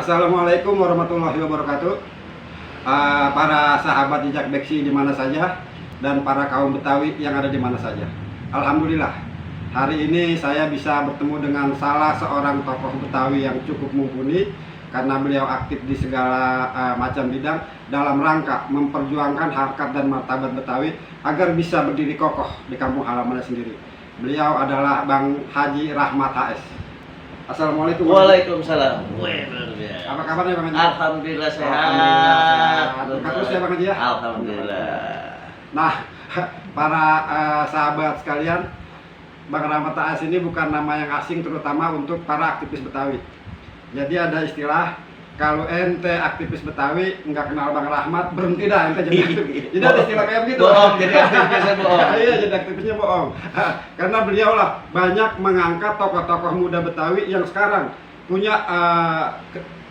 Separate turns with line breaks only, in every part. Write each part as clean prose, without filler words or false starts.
Assalamualaikum warahmatullahi wabarakatuh. Para sahabat jejak beksi di mana saja dan para kaum Betawi yang ada di mana saja. Alhamdulillah, hari ini saya bisa bertemu dengan salah seorang tokoh Betawi yang cukup mumpuni karena beliau aktif di segala macam bidang dalam rangka memperjuangkan harkat dan martabat Betawi agar bisa berdiri kokoh di kampung halamannya sendiri. Beliau adalah Bang Haji Rahmat HS. Assalamualaikum.
Waalaikumsalam.
Apa kabarnya Bang Haji?
Alhamdulillah sehat.
Buka terus ya Bang Haji ya.
Alhamdulillah.
Nah, para sahabat sekalian, Bang Rahmat HS ini bukan nama yang asing terutama untuk para aktivis Betawi. Jadi ada istilah, kalau ente aktivis Betawi nggak kenal Bang Rahmat, berhenti dah ente jadi aktivis. Jadi ada istilah kayak begitu.
Bohong, jadi aktivisnya bohong.
Iya, jadi aktivisnya bohong. Karena beliau lah banyak mengangkat tokoh-tokoh muda Betawi yang sekarang punya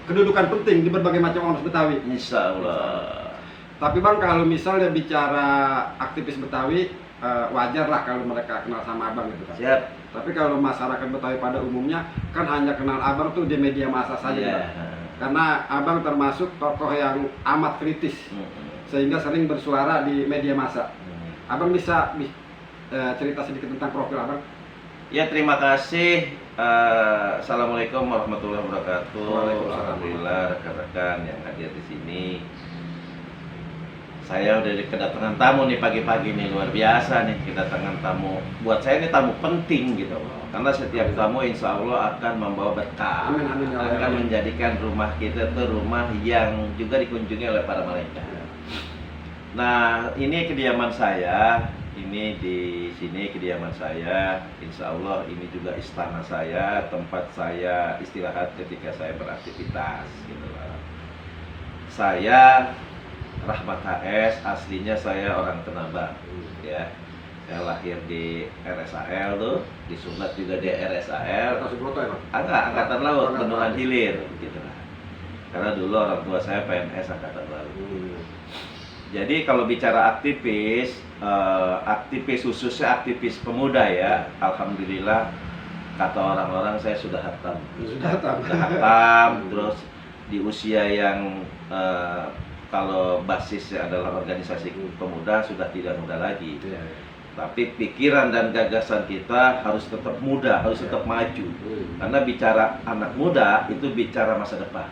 kedudukan penting di berbagai macam ormas Betawi.
Insya Allah.
Tapi Bang, kalau misalnya bicara aktivis Betawi, wajar lah kalau mereka kenal sama Abang gitu kan.
Siap.
Tapi kalau masyarakat Betawi pada umumnya kan hanya kenal Abang tuh di media massa saja.
Iya.
Bang. Karena Abang termasuk tokoh yang amat kritis sehingga sering bersuara di media massa. Abang bisa cerita sedikit tentang profil Abang?
Ya, terima kasih. Assalamualaikum warahmatullahi wabarakatuh.
Waalaikumsalam.
Alhamdulillah rekan-rekan yang hadir di sini. Saya udah kedatangan tamu nih pagi-pagi nih, luar biasa nih kedatangan tamu. Buat saya ini tamu penting gitu loh. Karena setiap tamu insya Allah akan membawa berkah.
Amin, amin, ya Allah.
Akan menjadikan rumah kita tuh rumah yang juga dikunjungi oleh para malaikat. Nah, ini kediaman saya. Ini di sini kediaman saya. Insya Allah ini juga istana saya, tempat saya istirahat ketika saya beraktivitas gitu loh. Saya Rahmat HS, aslinya saya orang Tenabang, ya. Saya lahir di RSAL tuh, disunat juga di RSAL. Angkatan Laut, Bendungan Hilir, gitu lah. Karena dulu orang tua saya PNS Angkatan Laut. Jadi kalau bicara aktivis, aktivis khususnya aktivis pemuda ya, alhamdulillah kata orang-orang saya sudah hatam.
Sudah hatam.
Terus di usia yang kalau basisnya adalah organisasi pemuda sudah tidak muda lagi. Tapi pikiran dan gagasan kita harus tetap muda, harus tetap maju. Karena bicara anak muda itu bicara masa depan.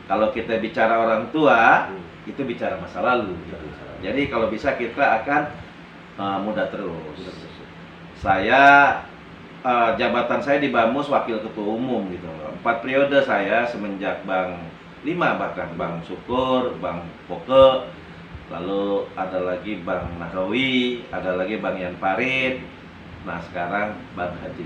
Kalau kita bicara orang tua, itu bicara masa lalu. Jadi kalau bisa kita akan muda terus. Saya jabatan saya di Bamus wakil ketua umum gitu. 4 periode saya semenjak Bang 5 bahkan Bang Syukur, Bang Poke, lalu ada lagi Bang Nahrawi, ada lagi Bang Yan Farid. Nah sekarang Bang Haji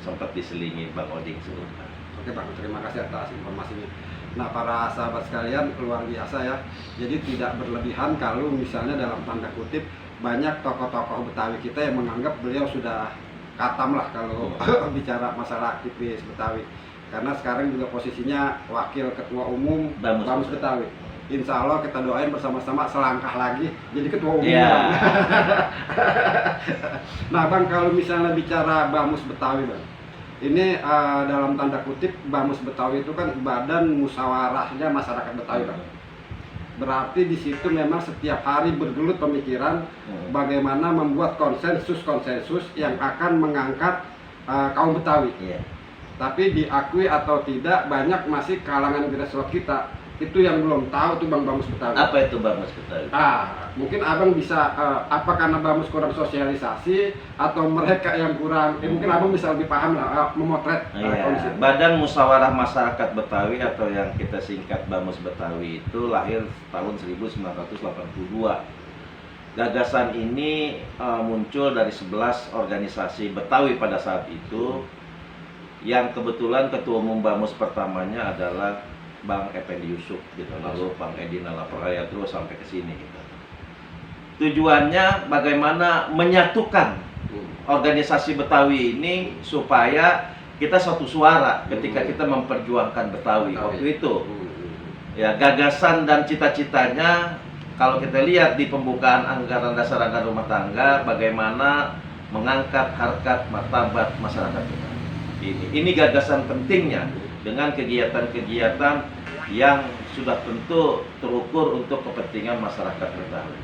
sempat diselingi Bang Oding sebelumnya.
Oke Bang, terima kasih atas informasinya. Nah para sahabat sekalian, luar biasa ya. Jadi tidak berlebihan kalau misalnya dalam tanda kutip banyak tokoh-tokoh Betawi kita yang menganggap beliau sudah katam lah kalau bicara masalah aktivis Betawi. Karena sekarang juga posisinya wakil ketua umum Bamus Betawi. Insya Allah kita doain bersama-sama selangkah lagi jadi ketua umum.
Yeah.
Nah Bang, kalau misalnya bicara Bamus Betawi Bang, ini dalam tanda kutip Bamus Betawi itu kan badan musyawarahnya masyarakat Betawi Bang. Berarti di situ memang setiap hari bergelut pemikiran bagaimana membuat konsensus yang akan mengangkat kaum Betawi.
Yeah.
Tapi diakui atau tidak banyak masih kalangan grassroots kita itu yang belum tahu tuh Bang Bamus Betawi.
Apa itu Bamus Betawi?
Mungkin Abang bisa apa karena Bamus kurang sosialisasi atau mereka yang kurang, mungkin Abang bisa lebih paham lah memotret kondisi.
Badan Musyawarah Masyarakat Betawi atau yang kita singkat Bamus Betawi itu lahir tahun 1982. Gagasan ini muncul dari 11 organisasi Betawi pada saat itu, yang kebetulan ketua umum Bamus pertamanya adalah Bang Effendi Yusuf gitu, lalu Bang Edi Nalapraya terus sampai ke sini gitu. Tujuannya bagaimana menyatukan organisasi Betawi ini supaya kita satu suara ketika kita memperjuangkan Betawi waktu itu. Ya, gagasan dan cita-citanya kalau kita lihat di pembukaan anggaran dasar anggaran rumah tangga, bagaimana mengangkat harkat martabat masyarakat kita. Ini gagasan pentingnya. dengan kegiatan-kegiatan yang sudah tentu terukur untuk kepentingan masyarakat Betawi.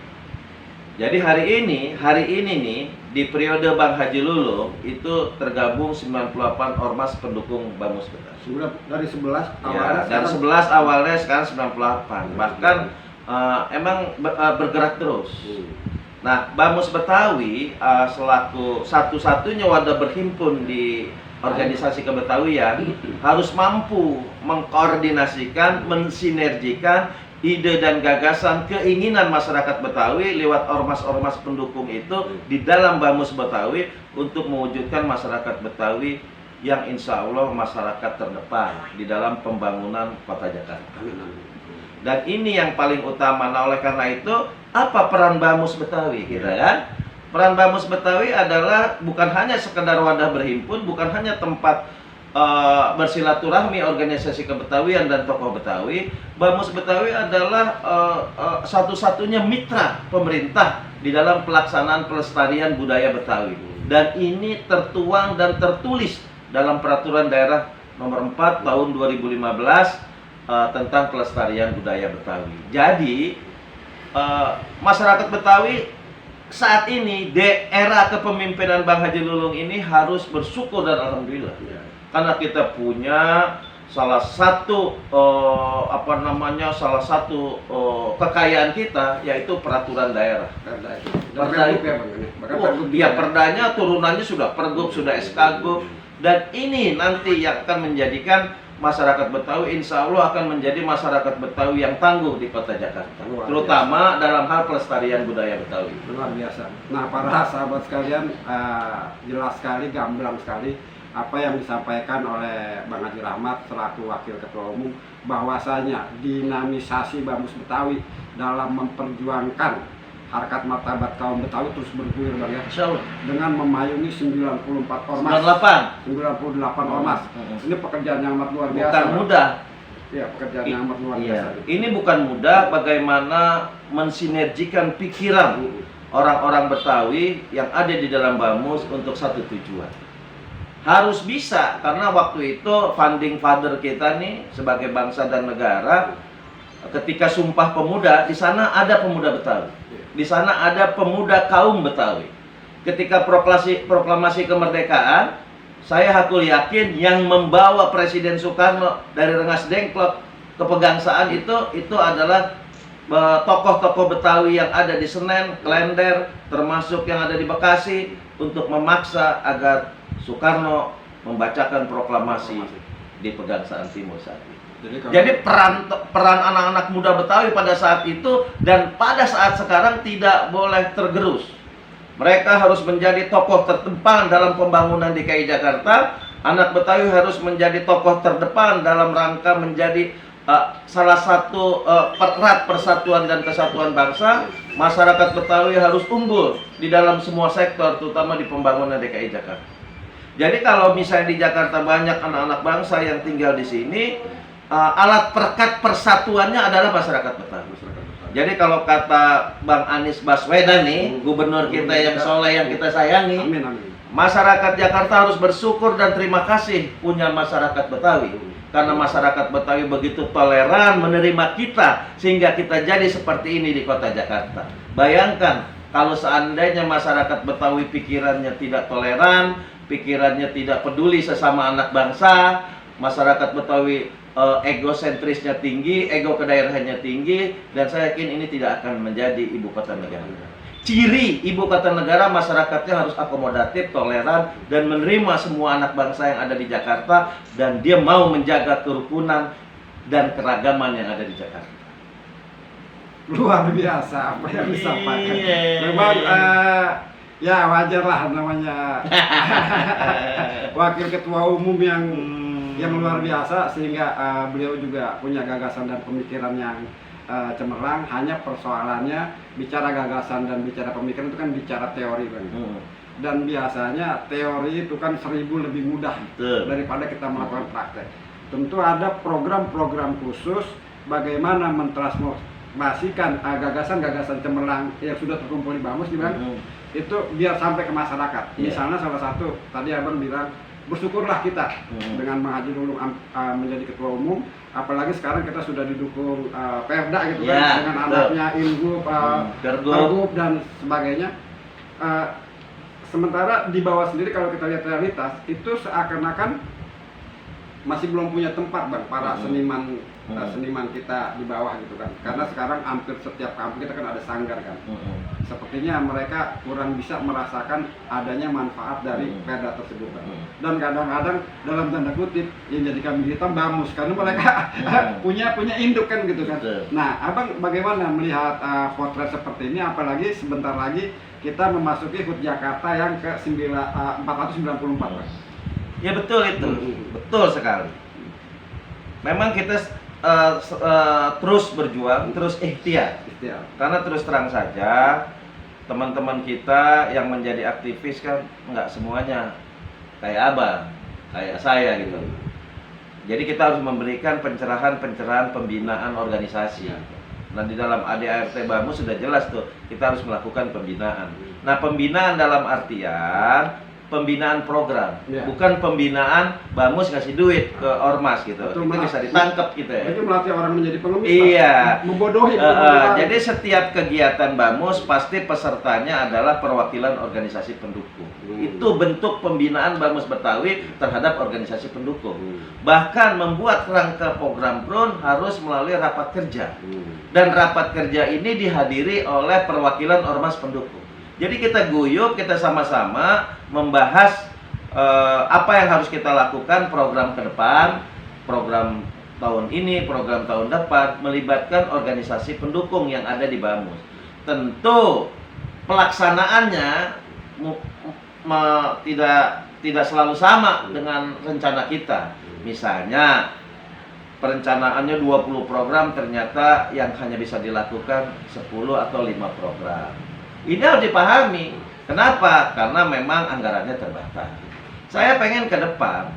Jadi hari ini nih di periode Bang Haji Lulung itu tergabung 98 ormas pendukung Bamus Betawi.
Sudah dari 11
Ya,
awalnya.
dari 11 awalnya sekarang 98. Bahkan emang bergerak terus. Nah, Bamus Betawi selaku satu-satunya wadah berhimpun di organisasi kebetawian harus mampu mengkoordinasikan, mensinergikan ide dan gagasan keinginan masyarakat Betawi lewat ormas-ormas pendukung itu di dalam Bamus Betawi untuk mewujudkan masyarakat Betawi yang insya Allah masyarakat terdepan di dalam pembangunan kota Jakarta. Dan ini yang paling utama. Nah, oleh karena itu, apa peran Bamus Betawi, gitu kan? Peran Bamus Betawi adalah bukan hanya sekedar wadah berhimpun, bukan hanya tempat bersilaturahmi organisasi kebetawian dan tokoh Betawi. Bamus Betawi adalah satu-satunya mitra pemerintah di dalam pelaksanaan pelestarian budaya Betawi. Dan ini tertuang dan tertulis dalam peraturan daerah nomor 4 tahun 2015 tentang pelestarian budaya Betawi. Jadi masyarakat Betawi saat ini di era kepemimpinan Bang Haji Lulung ini harus bersyukur dan alhamdulillah. Karena kita punya salah satu kekayaan kita yaitu peraturan daerah. Perda itu ya, perdanya turunannya sudah Pergub, sudah SKGUP, dan ini nanti yang akan menjadikan masyarakat Betawi insya Allah akan menjadi masyarakat Betawi yang tangguh di kota Jakarta, terutama dalam hal pelestarian budaya Betawi.
Luar biasa. Nah, para sahabat sekalian, jelas sekali, gamblang sekali apa yang disampaikan oleh Bang Haji Rahmat selaku Wakil Ketua Umum, bahwasanya dinamisasi Bamus Betawi dalam memperjuangkan harkat martabat kaum Betawi terus bergulir, Bang, ya.
Insyaallah.
Dengan memayungi 94 ormas. 98 ormas. Ini pekerjaan yang amat luar biasa.
Bukan mudah.
Iya, pekerjaan yang amat luar biasa.
Ini bukan mudah bagaimana mensinergikan pikiran orang-orang Betawi yang ada di dalam Bamus untuk satu tujuan. Harus bisa, karena waktu itu founding father kita nih sebagai bangsa dan negara, ketika Sumpah Pemuda, di sana ada pemuda Betawi. Di sana ada pemuda kaum Betawi. Ketika proklamasi kemerdekaan, saya hakul yakin yang membawa Presiden Soekarno dari Rengas Dengklok ke Pegangsaan itu adalah tokoh-tokoh Betawi yang ada di Senen, Klender, termasuk yang ada di Bekasi, untuk memaksa agar Soekarno membacakan proklamasi di Pegangsaan Timur saat itu. Jadi peran anak-anak muda Betawi pada saat itu dan pada saat sekarang tidak boleh tergerus. Mereka harus menjadi tokoh terdepan dalam pembangunan DKI Jakarta. Anak Betawi harus menjadi tokoh terdepan dalam rangka menjadi salah satu perat persatuan dan kesatuan bangsa. Masyarakat Betawi harus unggul di dalam semua sektor, terutama di pembangunan DKI Jakarta. Jadi kalau misalnya di Jakarta banyak anak-anak bangsa yang tinggal di sini, alat perekat persatuannya adalah masyarakat Betawi. Jadi kalau kata Bang Anies Baswedan nih, gubernur kita yang soleh yang kita sayangi, masyarakat Jakarta harus bersyukur dan terima kasih punya masyarakat Betawi. Karena masyarakat Betawi begitu toleran menerima kita sehingga kita jadi seperti ini di kota Jakarta. Bayangkan kalau seandainya masyarakat Betawi pikirannya tidak toleran, pikirannya tidak peduli sesama anak bangsa, masyarakat Betawi egosentrisnya tinggi, ego kedaerahannya tinggi, dan saya yakin ini tidak akan menjadi ibu kota negara. Ciri ibu kota negara, masyarakatnya harus akomodatif, toleran, dan menerima semua anak bangsa yang ada di Jakarta, dan dia mau menjaga kerukunan dan keragaman yang ada di Jakarta.
Luar biasa apa yang disampaikan. Memang ya wajar lah namanya Wakil Ketua Umum yang luar biasa, sehingga beliau juga punya gagasan dan pemikiran yang cemerlang. Hanya persoalannya bicara gagasan dan bicara pemikiran itu kan bicara teori, Bang. Dan biasanya teori itu kan 1000 lebih mudah daripada kita melakukan praktek. Tentu ada program-program khusus bagaimana mentransformasikan gagasan-gagasan cemerlang yang sudah terkumpul di Bamus, Bang. Itu biar sampai ke masyarakat. Misalnya salah satu tadi Abang bilang bersyukurlah kita dengan Menghaji Lulung menjadi ketua umum, apalagi sekarang kita sudah didukung Perda gitu kan,
Ya,
dengan
betul.
anaknya Inggup,
Pergub.
Pergub dan sebagainya. Sementara di bawah sendiri kalau kita lihat realitas itu seakan-akan masih belum punya tempat bang para seniman seniman kita di bawah gitu kan, karena sekarang hampir setiap kampung kita kan ada sanggar kan. Sepertinya mereka kurang bisa merasakan adanya manfaat dari perda tersebut bang. Dan kadang-kadang dalam tanda kutip yang jadi kambing hitam bamus karena mereka punya induk kan gitu kan.
Betul.
Nah abang bagaimana melihat potret seperti ini, apalagi sebentar lagi kita memasuki HUT Jakarta yang ke 494 bang.
Ya betul itu, betul sekali. Memang kita terus berjuang, terus ikhtiar. Karena terus terang saja, teman-teman kita yang menjadi aktivis kan nggak semuanya kayak abang, kayak saya gitu. Jadi kita harus memberikan pencerahan-pencerahan pembinaan organisasi. Nah di dalam ADART Bamus sudah jelas tuh, kita harus melakukan pembinaan. Nah pembinaan dalam artian pembinaan program, bukan pembinaan Bamus ngasih duit ke ormas gitu.
Betul,
itu bisa ditangkap gitu ya.
Itu melatih orang menjadi pengemis.
Iya.
Membodohi.
Jadi setiap kegiatan Bamus pasti pesertanya adalah perwakilan organisasi pendukung. Itu bentuk pembinaan Bamus Betawi terhadap organisasi pendukung. Bahkan membuat rangka program PRUN harus melalui rapat kerja. Dan rapat kerja ini dihadiri oleh perwakilan ormas pendukung. Jadi kita guyup, kita sama-sama membahas apa yang harus kita lakukan program ke depan, program tahun ini, program tahun depan, melibatkan organisasi pendukung yang ada di Bamus. Tentu pelaksanaannya tidak selalu sama dengan rencana kita. Misalnya perencanaannya 20 program, ternyata yang hanya bisa dilakukan 10 atau 5 program. Ini harus dipahami. Kenapa? Karena memang anggarannya terbatas. Saya pengen ke depan,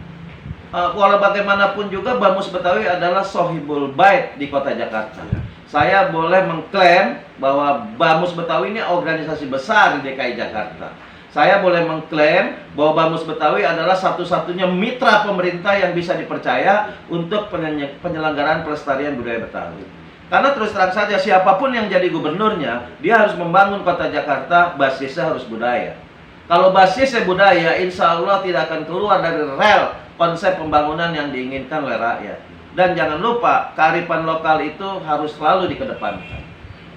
walau bagaimanapun juga Bamus Betawi adalah sohibul bait di kota Jakarta. Saya boleh mengklaim bahwa Bamus Betawi ini organisasi besar di DKI Jakarta. Saya boleh mengklaim bahwa Bamus Betawi adalah satu-satunya mitra pemerintah yang bisa dipercaya untuk penyelenggaraan pelestarian budaya Betawi. Karena terus terang saja, siapapun yang jadi gubernurnya, dia harus membangun kota Jakarta, basisnya harus budaya. Kalau basisnya budaya, insya Allah tidak akan keluar dari rel konsep pembangunan yang diinginkan oleh rakyat. Dan jangan lupa, kearifan lokal itu harus selalu dikedepankan.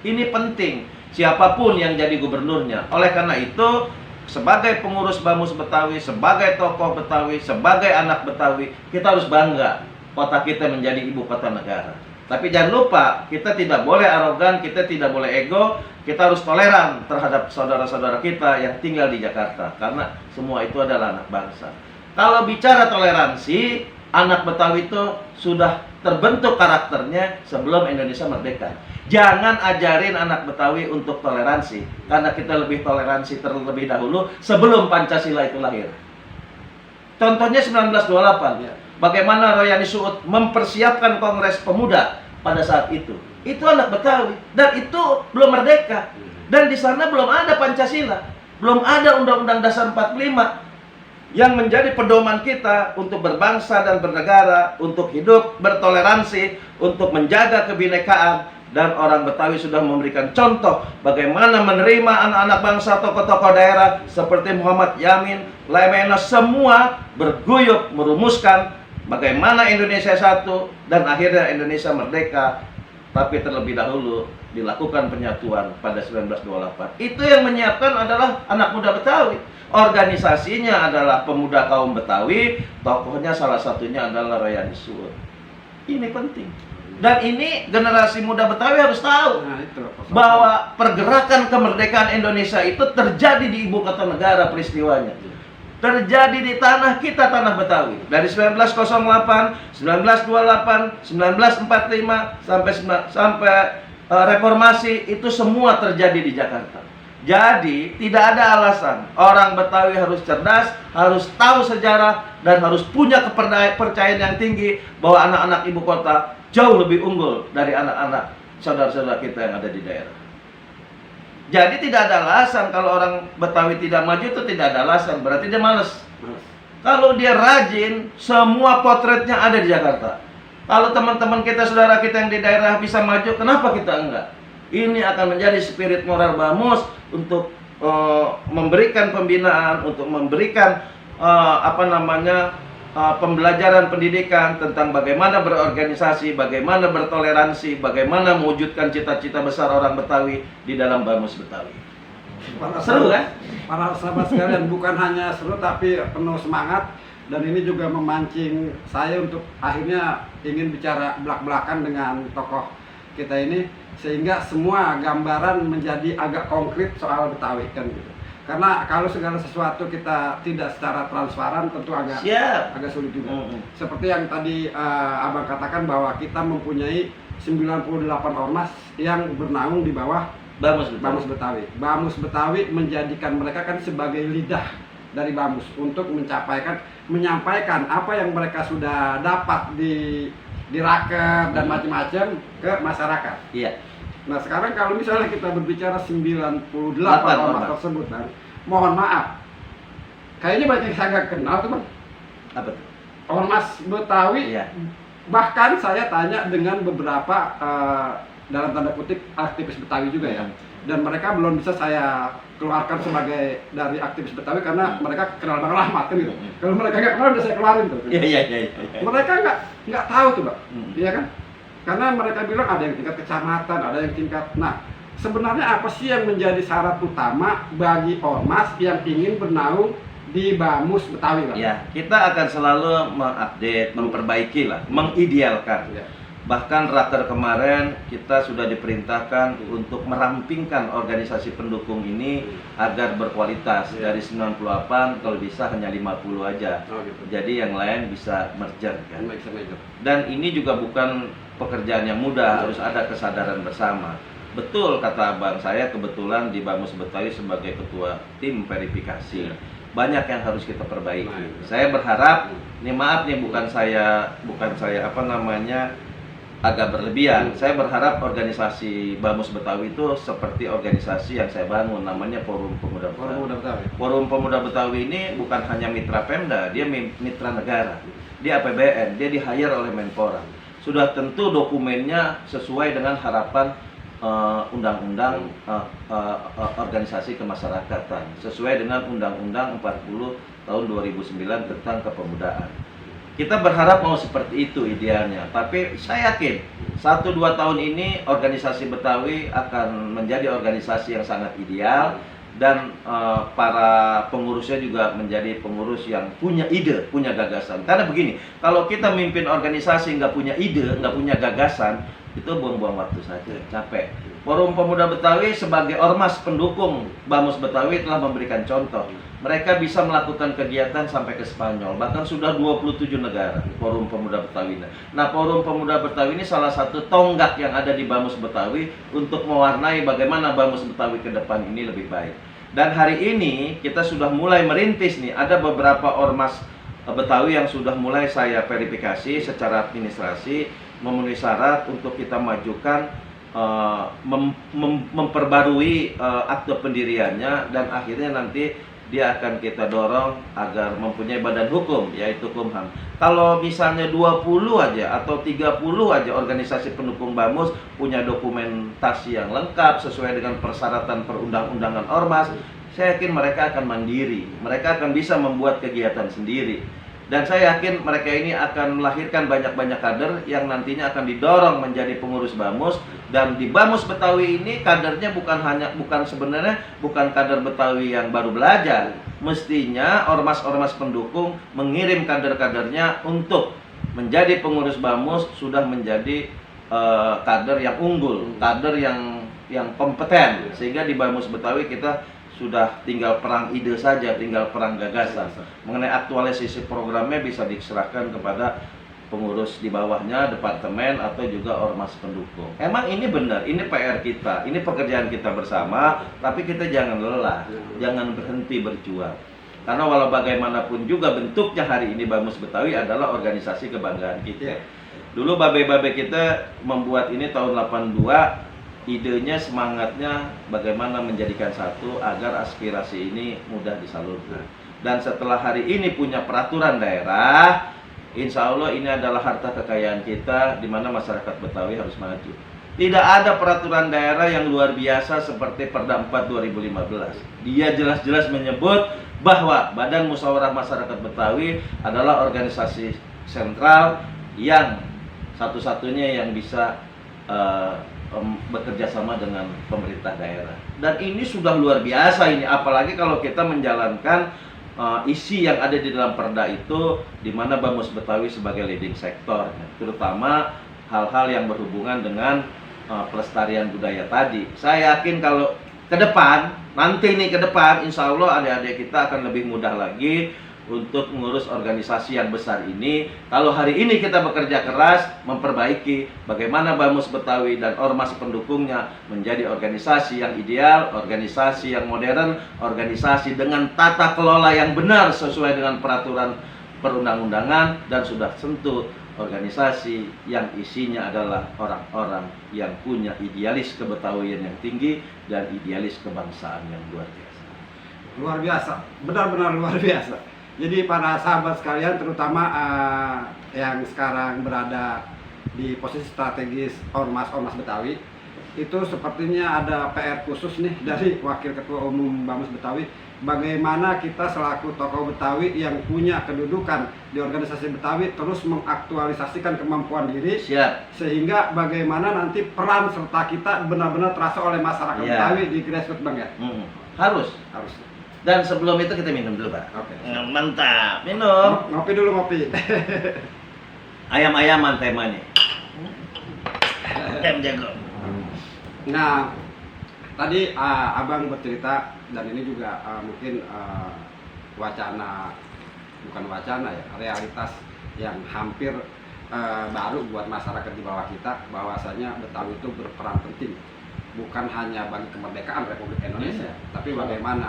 Ini penting, siapapun yang jadi gubernurnya. Oleh karena itu, sebagai pengurus Bamus Betawi, sebagai tokoh Betawi, sebagai anak Betawi, kita harus bangga kota kita menjadi ibu kota negara. Tapi jangan lupa, kita tidak boleh arogan, kita tidak boleh ego, kita harus toleran terhadap saudara-saudara kita yang tinggal di Jakarta. Karena semua itu adalah anak bangsa. Kalau bicara toleransi, anak Betawi itu sudah terbentuk karakternya sebelum Indonesia merdeka. Jangan ajarin anak Betawi untuk toleransi, karena kita lebih toleransi terlebih dahulu sebelum Pancasila itu lahir. Contohnya 1928. Bagaimana Royani Suud mempersiapkan Kongres Pemuda pada saat itu. Itu anak Betawi. Dan itu belum merdeka. Dan di sana belum ada Pancasila. Belum ada Undang-Undang Dasar 45 yang menjadi pedoman kita untuk berbangsa dan bernegara, untuk hidup bertoleransi, untuk menjaga kebinekaan. Dan orang Betawi sudah memberikan contoh bagaimana menerima anak-anak bangsa, tokoh-tokoh daerah seperti Muhammad Yamin, Lemena, semua berguyup merumuskan bagaimana Indonesia satu dan akhirnya Indonesia merdeka. Tapi terlebih dahulu dilakukan penyatuan pada 1928. Itu yang menyiapkan adalah anak muda Betawi. Organisasinya adalah pemuda kaum Betawi, tokohnya salah satunya adalah Royani Suud. Ini penting. Dan ini generasi muda Betawi harus tahu bahwa pergerakan kemerdekaan Indonesia itu terjadi di ibu kota negara peristiwanya. Terjadi di tanah kita, tanah Betawi. Dari 1908, 1928, 1945 sampai reformasi itu semua terjadi di Jakarta. Jadi tidak ada alasan orang Betawi harus cerdas, harus tahu sejarah dan harus punya kepercayaan yang tinggi bahwa anak-anak ibu kota jauh lebih unggul dari anak-anak saudara-saudara kita yang ada di daerah. Jadi tidak ada alasan kalau orang Betawi tidak maju, itu tidak ada alasan, berarti dia malas. Kalau dia rajin, semua potretnya ada di Jakarta. Kalau teman-teman kita, saudara kita yang di daerah bisa maju, kenapa kita enggak? Ini akan menjadi spirit moral Bamus untuk memberikan pembinaan, untuk memberikan pembelajaran pendidikan tentang bagaimana berorganisasi, bagaimana bertoleransi, bagaimana mewujudkan cita-cita besar orang Betawi di dalam Bamus Betawi. Seru kan?
Para sahabat sekalian, bukan hanya seru tapi penuh semangat, dan ini juga memancing saya untuk akhirnya ingin bicara belak-belakan dengan tokoh kita ini, sehingga semua gambaran menjadi agak konkret soal Betawi kan gitu. Karena kalau segala sesuatu kita tidak secara transparan tentu agak sulit juga. Seperti yang tadi Abang katakan bahwa kita mempunyai 98 ormas yang bernaung di bawah Bamus Betawi. Bamus Betawi menjadikan mereka kan sebagai lidah dari Bamus untuk menyampaikan apa yang mereka sudah dapat di raker dan macam-macam ke masyarakat.
Iya.
Nah sekarang kalau misalnya kita berbicara 98 ormas tersebut, Bang, mohon maaf, kayaknya banyak yang saya nggak kenal tuh, Bang.
Apa tuh?
Ormas Betawi.
Iya.
Bahkan saya tanya dengan beberapa dalam tanda kutip aktivis Betawi juga ya, dan mereka belum bisa saya keluarkan sebagai dari aktivis Betawi karena mereka kenal Bang Rahmat kan gitu. Kalau mereka nggak kenal udah saya keluarin tuh.
Iya.
Mereka nggak tahu tuh, Bang. Iya kan? Karena mereka bilang ada yang tingkat kecamatan, ada yang tingkat. Nah, sebenarnya apa sih yang menjadi syarat utama bagi ormas yang ingin bernaung di Bamus Betawi, Bang?
Ya, kita akan selalu mengupdate, memperbaiki lah, mengidealkan.
Ya.
Bahkan raker kemarin kita sudah diperintahkan untuk merampingkan organisasi pendukung ini agar berkualitas. Dari 98 kalau bisa hanya 50 aja.
Gitu.
Jadi yang lain bisa merger kan. Dan ini juga bukan pekerjaan yang mudah, harus ada kesadaran bersama. Betul kata abang, saya kebetulan di Bamus Betawi sebagai ketua tim verifikasi. Banyak yang harus kita perbaiki. Saya berharap, ini maaf nih bukan saya agak berlebihan. Saya berharap organisasi Bamus Betawi itu seperti organisasi yang saya bangun, namanya Forum Pemuda Betawi. Forum Pemuda Betawi ini bukan hanya mitra Pemda, dia mitra negara. Dia APBN, dia di-hire oleh Menpora. Sudah tentu dokumennya sesuai dengan harapan undang-undang organisasi kemasyarakatan, sesuai dengan Undang-Undang 40 tahun 2009 tentang kepemudaan. Kita berharap mau seperti itu idealnya, tapi saya yakin 1-2 tahun ini organisasi Betawi akan menjadi organisasi yang sangat ideal, dan para pengurusnya juga menjadi pengurus yang punya ide, punya gagasan. Karena begini, kalau kita mimpin organisasi nggak punya ide, nggak punya gagasan, itu buang-buang waktu saja, capek. Forum Pemuda Betawi sebagai ormas pendukung Bamus Betawi telah memberikan contoh. Mereka bisa melakukan kegiatan sampai ke Spanyol, bahkan sudah 27 negara Forum Pemuda Betawi. Nah, Forum Pemuda Betawi ini salah satu tonggak yang ada di Bamus Betawi untuk mewarnai bagaimana Bamus Betawi ke depan ini lebih baik. Dan hari ini kita sudah mulai merintis nih, ada beberapa ormas Betawi yang sudah mulai saya verifikasi secara administrasi, memenuhi syarat untuk kita majukan, memperbarui akte pendiriannya, dan akhirnya nanti dia akan kita dorong agar mempunyai badan hukum, yaitu Kumham. Kalau misalnya 20 aja atau 30 aja organisasi pendukung Bamus punya dokumentasi yang lengkap sesuai dengan persyaratan perundang-undangan ormas, saya yakin mereka akan mandiri, mereka akan bisa membuat kegiatan sendiri. Dan saya yakin mereka ini akan melahirkan banyak-banyak kader yang nantinya akan didorong menjadi pengurus Bamus. Dan di Bamus Betawi ini kadernya bukan kader Betawi yang baru belajar. Mestinya ormas-ormas pendukung mengirim kader-kadernya untuk menjadi pengurus Bamus, sudah menjadi kader yang unggul, kader yang kompeten. Sehingga di Bamus Betawi kita sudah tinggal perang ide saja, tinggal perang gagasan. Mengenai aktualisasi programnya bisa diserahkan kepada pengurus di bawahnya, departemen, atau juga ormas pendukung. Emang ini benar, ini PR kita, ini pekerjaan kita bersama, tapi kita jangan lelah, jangan berhenti berjuang. Karena walau bagaimanapun juga bentuknya hari ini Bamus Betawi adalah organisasi kebanggaan kita. Dulu babe-babe kita membuat ini tahun 82, idenya, semangatnya bagaimana menjadikan satu agar aspirasi ini mudah disalurkan. dan setelah hari ini punya peraturan daerah, insya Allah ini adalah harta kekayaan kita di mana masyarakat Betawi harus maju. Tidak ada peraturan daerah yang luar biasa seperti Perda 4 2015. Dia jelas-jelas menyebut bahwa Badan Musyawarah Masyarakat Betawi adalah organisasi sentral yang satu-satunya yang bisa bekerja sama dengan pemerintah daerah. Dan ini sudah luar biasa ini, apalagi kalau kita menjalankan isi yang ada di dalam perda itu, di mana Bamus Betawi sebagai leading sektor, terutama hal-hal yang berhubungan dengan pelestarian budaya tadi. Saya yakin kalau ke depan, nanti nih ke depan, insya Allah adik-adik kita akan lebih mudah lagi untuk mengurus organisasi yang besar ini. Kalau hari ini kita bekerja keras memperbaiki bagaimana Bamus Betawi dan ormas pendukungnya menjadi organisasi yang ideal, organisasi yang modern, organisasi dengan tata kelola yang benar sesuai dengan peraturan perundang-undangan, dan sudah tentu organisasi yang isinya adalah orang-orang yang punya idealis kebetawian yang tinggi dan idealis kebangsaan yang luar biasa.
Luar biasa, benar-benar luar biasa. Jadi para sahabat sekalian, terutama yang sekarang berada di posisi strategis ormas-ormas Betawi, itu sepertinya ada PR khusus nih dari Wakil Ketua Umum Bamus Betawi. Bagaimana kita selaku tokoh Betawi yang punya kedudukan di organisasi Betawi terus mengaktualisasikan kemampuan diri.
Siap.
Sehingga bagaimana nanti peran serta kita benar-benar terasa oleh masyarakat Betawi di grassroots, Bang, ya?
Harus. Dan sebelum itu kita minum dulu, Pak.
Oke.
Mantap. Minum.
Ngopi dulu, ngopi.
Ayam-ayaman temanya. Ayam jago.
Nah, tadi Abang bercerita, dan ini juga mungkin wacana, bukan wacana ya, realitas yang hampir baru buat masyarakat di bawah kita, bahwasanya Betawi itu berperan penting bukan hanya bagi kemerdekaan Republik Indonesia, tapi bagaimana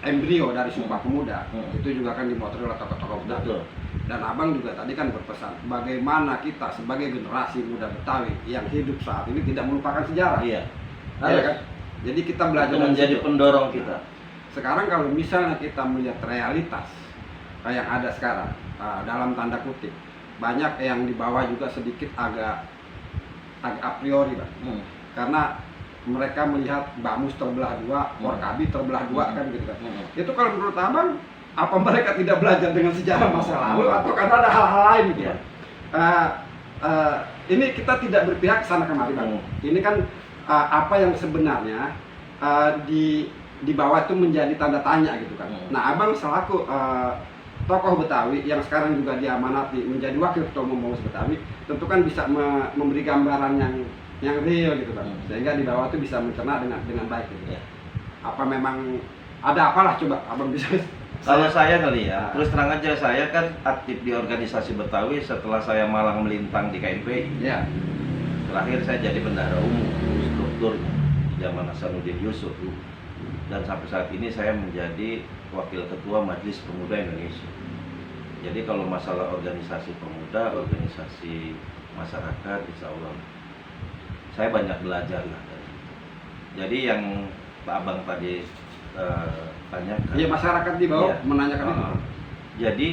embrio dari Sumpah Pemuda itu juga kan dimotori oleh tokoh-tokoh Betawi. Dan Abang juga tadi kan berpesan bagaimana kita sebagai generasi muda Betawi yang hidup saat ini tidak melupakan sejarah.
Iya.
Ya kan? Jadi kita belajar
Itu menjadi pendorong kita.
Sekarang kalau misalnya kita melihat realitas yang ada sekarang, dalam tanda kutip, banyak yang di bawah juga sedikit agak a priori, Bang. Karena mereka melihat Bamus terbelah dua, Porkabi terbelah dua, kan gitu kan. Itu kalau menurut Abang, apa mereka tidak belajar dengan sejarah masa lalu atau karena ada hal-hal lain gitu, Bang? Ini kita tidak berpihak sana kemari, Bang. Ini kan apa yang sebenarnya di bawah itu menjadi tanda tanya gitu kan. Nah, Abang selaku tokoh Betawi yang sekarang juga diamanati menjadi wakil ketua umum Bamus Betawi, tentu kan bisa memberi gambaran yang real gitu, Bang. Sehingga di bawah itu bisa mencerna dengan baik gitu. Apa memang ada apalah, coba Abang bisa.
Kalau saya ngelihat, terus terang aja, saya kan aktif di organisasi Betawi setelah saya malang melintang di KMPI.
Ya.
Terakhir saya jadi bendahara umum strukturnya di zaman Hasanuddin Yusuf, dan sampai saat ini saya menjadi wakil ketua Majelis Pemuda Indonesia. Jadi kalau masalah organisasi pemuda, organisasi masyarakat, insya Allah saya banyak belajar lah. Jadi yang Pak Abang tadi tanyakan,
ya, masyarakat di bawah menanyakan itu.
Jadi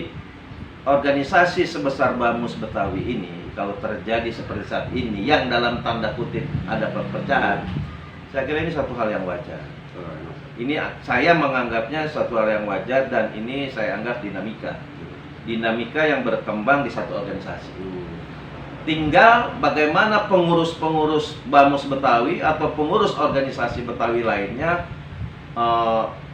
organisasi sebesar Bamus Betawi ini kalau terjadi seperti saat ini yang dalam tanda kutip ada perpecahan, saya kira ini satu hal yang wajar. Ini saya menganggapnya suatu hal yang wajar, dan ini saya anggap dinamika yang berkembang di satu organisasi. Tinggal bagaimana pengurus-pengurus Bamus Betawi atau pengurus organisasi Betawi lainnya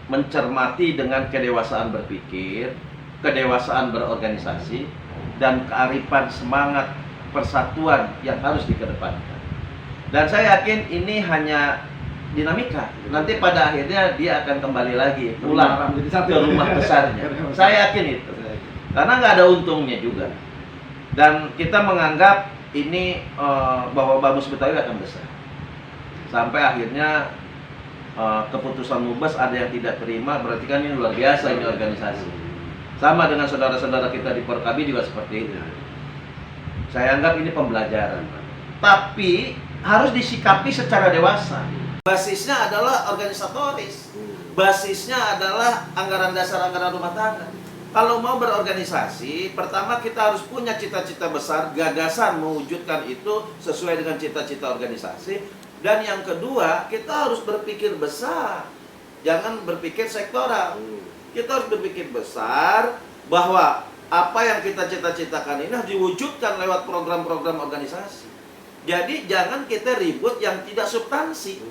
mencermati dengan kedewasaan berpikir, kedewasaan berorganisasi, dan kearifan semangat persatuan yang harus dikedepankan. Dan saya yakin ini hanya dinamika. Nanti pada akhirnya dia akan kembali lagi pulang ke rumah besarnya. Saya yakin itu. Karena nggak ada untungnya juga. Dan kita menganggap ini bahwa Bamus Betawi akan besar. Sampai akhirnya keputusan Mubas ada yang tidak terima, berarti kan ini luar biasa ini organisasi. Sama dengan saudara-saudara kita di Porkabi juga seperti itu. Saya anggap ini pembelajaran. Tapi harus disikapi secara dewasa. Basisnya adalah organisatoris. basisnya adalah anggaran dasar, anggaran rumah tangga. Kalau mau berorganisasi, pertama kita harus punya cita-cita besar, gagasan mewujudkan itu sesuai dengan cita-cita organisasi. Dan yang kedua, kita harus berpikir besar, jangan berpikir sektoral. Kita harus berpikir besar bahwa apa yang kita cita-citakan ini harus diwujudkan lewat program-program organisasi. Jadi jangan kita ribut yang tidak substansi.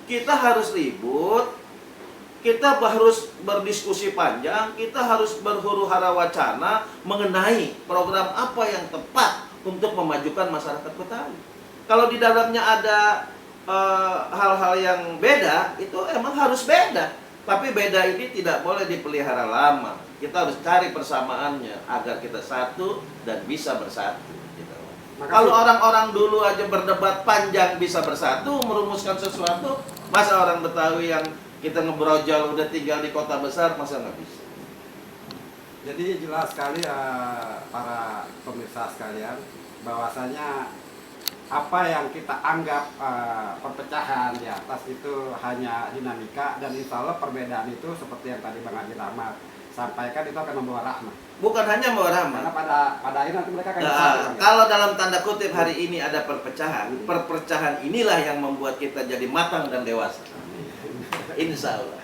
Kita harus ribut, kita harus berdiskusi panjang, kita harus berhuru-hara wacana mengenai program apa yang tepat untuk memajukan masyarakat Betawi. Kalau di dalamnya ada hal-hal yang beda, itu emang harus beda. Tapi beda ini tidak boleh dipelihara lama. Kita harus cari persamaannya agar kita satu dan bisa bersatu. Gitu. Kalau orang-orang dulu aja berdebat panjang bisa bersatu, merumuskan sesuatu, masa orang Betawi yang kita ngebrojol udah tinggal di kota besar, masa nggak bisa?
Jadi jelas sekali para pemirsa sekalian, bahwasanya apa yang kita anggap perpecahan di atas itu hanya dinamika, dan insya Allah perbedaan itu seperti yang tadi Bang Haji Rahmat sampaikan itu akan membawa rahmat.
Bukan hanya membawa rahmat.
Karena pada akhirnya nanti mereka akan bersatu.
Kalau dalam tanda kutip hari ini ada perpecahan, perpecahan inilah yang membuat kita jadi matang dan dewasa. Insya Allah.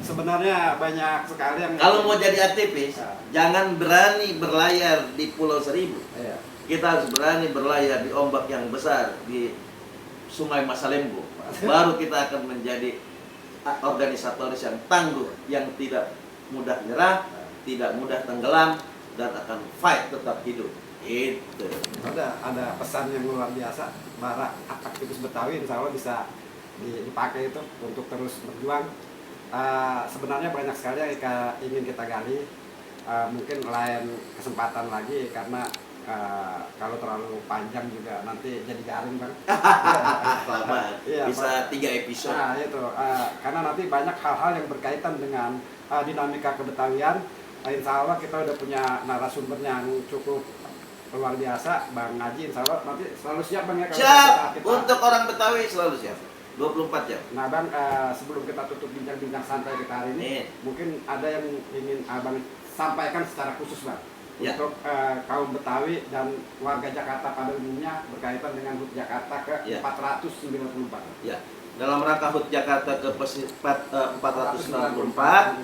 Sebenarnya banyak sekali yang
Kalau mau jadi aktivis, jangan berani berlayar di Pulau Seribu.
Iya.
Kita harus berani berlayar di ombak yang besar di Sungai Masalembo. Baru kita akan menjadi organisatoris yang tangguh, yang tidak mudah nyerah, tidak mudah tenggelam, dan akan fight tetap hidup. Itu.
Ada pesan yang luar biasa. Para aktivis Betawi insya Allah bisa dipakai itu untuk terus berjuang. Sebenarnya banyak sekali yang ingin kita gali. Mungkin lain kesempatan lagi, karena kalau terlalu panjang juga nanti jadi garing, Bang.
Iya, bisa 3 episode.
Nah, itu. Karena nanti banyak hal-hal yang berkaitan dengan dinamika kebetawian. Insya Allah kita udah punya narasumber yang cukup luar biasa, Bang Haji. Insya Allah nanti selalu siap, Bang, ya.
Siap, untuk orang Betawi selalu siap. 24 jam.
Nah, Bang, sebelum kita tutup bincang-bincang santai kita hari ini, mungkin ada yang ingin Abang sampaikan secara khusus, Bang,
ya,
untuk kaum Betawi dan warga Jakarta pada umumnya berkaitan dengan HUT Jakarta ke 494.
Ya, dalam rangka HUT Jakarta ke 464,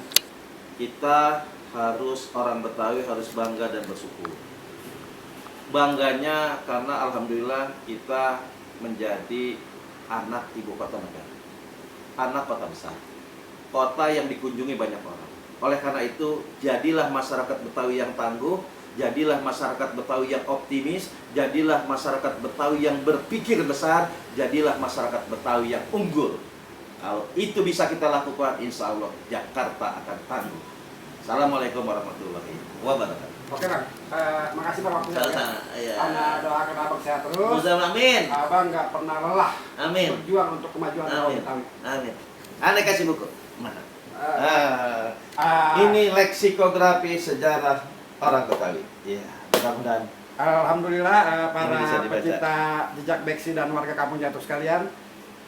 kita harus, orang Betawi harus bangga dan bersyukur. Bangganya karena alhamdulillah kita menjadi anak ibu kota negara, anak kota besar, kota yang dikunjungi banyak orang. Oleh karena itu, jadilah masyarakat Betawi yang tangguh, jadilah masyarakat Betawi yang optimis, jadilah masyarakat Betawi yang berpikir besar, jadilah masyarakat Betawi yang unggul. Kalau itu bisa kita lakukan, insya Allah Jakarta akan tangguh. Assalamualaikum warahmatullahi wabarakatuh.
Oke, Bang, makasih Bang waktunya.
Ya.
Ana doakan Abang sehat terus.
Amin.
Abang nggak pernah lelah
Amin.
berjuang untuk kemajuan kaum Betawi.
Amin. Ane kasih buku. Mana? Ini leksikografi sejarah orang Betawi. Iya, mudah-mudahan.
Alhamdulillah, para
Ini bisa dibaca.
pecinta jejak Beksi dan warga kampung Jatuh sekalian,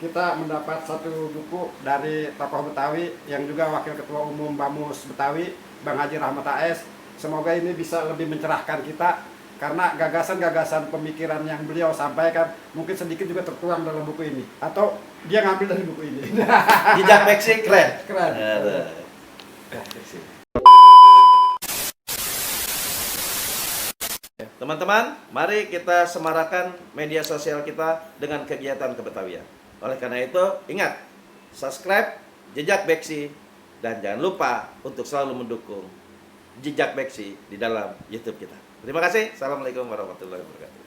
kita mendapat satu buku dari tokoh Betawi yang juga Wakil Ketua Umum Bamus Betawi, Bang Haji Rahmat AS. Semoga ini bisa lebih mencerahkan kita, karena gagasan-gagasan pemikiran yang beliau sampaikan mungkin sedikit juga tertuang dalam buku ini, atau dia ngambil dari buku ini.
Jejak Beksi keren.
Keren.
Teman-teman, mari kita semarakan media sosial kita dengan kegiatan kebetawian. Oleh karena itu, ingat, subscribe Jejak Beksi, dan jangan lupa untuk selalu mendukung Jejak Beksi di dalam YouTube kita. Terima kasih. Assalamualaikum warahmatullahi wabarakatuh.